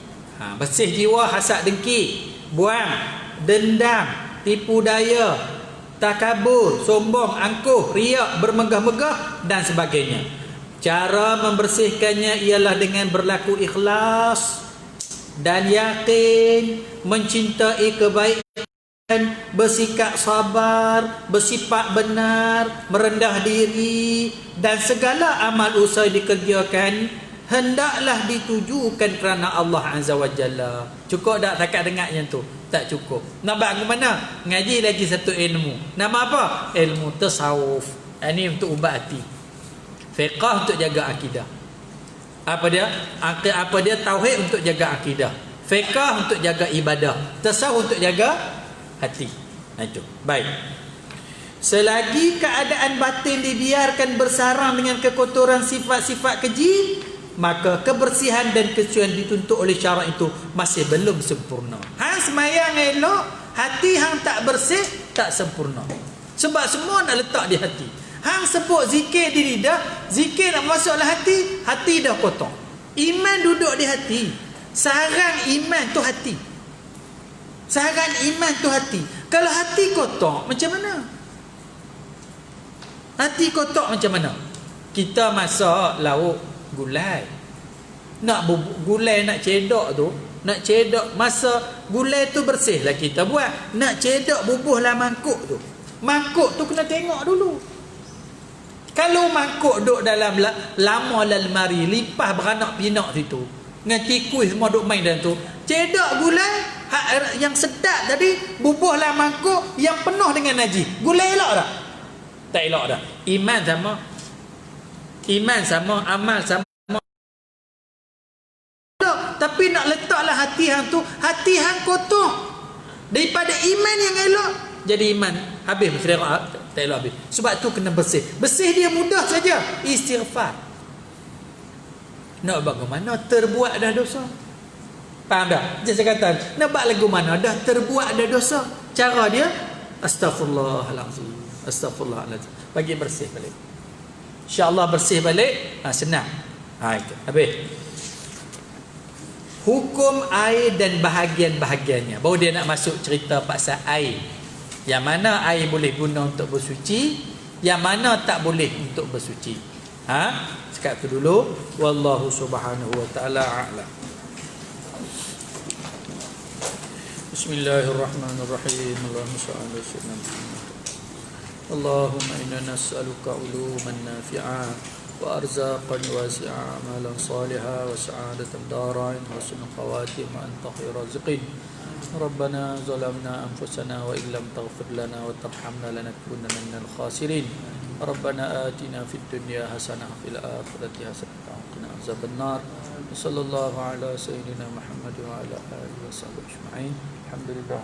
Bersih jiwa hasad dengki. Buang. Dendam. Tipu daya. Takabur. Sombong. Angkuh. Riak. Bermegah-megah. Dan sebagainya. Cara membersihkannya ialah dengan berlaku ikhlas dan yakin, mencintai kebaikan, bersikap sabar, bersifat benar, merendah diri, dan segala amal usaha dikerjakan hendaklah ditujukan kerana Allah Azza wa Jalla. Cukup tak takat dengar yang tu? Tak cukup. Nak buat ke mana? Ngaji lagi satu ilmu. Nama apa? Ilmu tasawuf. Ini untuk ubat hati. Fiqh untuk jaga akidah. Apa dia? Apa dia? Tauhid untuk jaga akidah. Fiqh untuk jaga ibadah. Tasawuf untuk jaga hati. Itu. Baik. Selagi keadaan batin dibiarkan bersarang dengan kekotoran sifat-sifat keji, maka kebersihan dan kesucian dituntut oleh syarak itu masih belum sempurna. Hang semayang elok, hati hang tak bersih, tak sempurna. Sebab semua nak letak di hati. Hang sebut zikir di lidah, zikir nak masuklah hati, hati dah kotor. Iman duduk di hati. Sarang iman tu hati. Sarang iman tu hati. Kalau hati kotor, macam mana? Hati kotor macam mana? Kita masak lauk gulai. Nak gulai nak cedok tu, nak cedok masa gulai tu bersihlah kita buat. Nak cedok bubuhlah mangkuk tu. Mangkuk tu kena tengok dulu. Kalau mangkuk duk dalam lama lemari, lipas beranak pinak situ, dengan tikus semua duk main dalam tu, cedok gulai yang sedap tadi, bubuhlah mangkuk yang penuh dengan najis. Gulai elok tak? Tak elok dah. Iman sama, amal sama. Tapi nak letaklah hati hang tu, hati hang kotor. Daripada iman yang elok, jadi iman habis berfirak tak elok habis. Sebab tu kena bersih. Bersih dia mudah saja, istighfar. Nak bagaimana terbuat dah dosa? Faham tak? Jadi saya kata, nak buat lagu mana dah terbuat dah dosa. Cara dia astaghfirullahalazim. Astaghfirullahaladzim. Bagi bersih balik. InsyaAllah bersih balik. Senang. Itu. Habis. Hukum air dan bahagian-bahagiannya. Baru dia nak masuk cerita pasal air. Yang mana air boleh guna untuk bersuci, yang mana tak boleh untuk bersuci. Sekat tu dulu. Wallahu subhanahu wa ta'ala a'lam. Bismillahirrahmanirrahim. Allahumma salli ala sayyidina Muhammad. Allahumma inna nas'aluka uluman nafi'ah wa arzaqan wasi'ah, amalan salihah wa sa'adatan darain wa husnul khawatim wa anta khairu raziqin. Rabbana zalamna anfusana wa illam taghfir lana wa tarhamna lanakunanna minal khasirin. Rabbana atina fid dunya hasanah wa fil akhirati hasanah wa qina azaban nar. Sallallahu ala sayyidina Muhammad wa ala alihi wa sahbihi ajma'in. Alhamdulillah.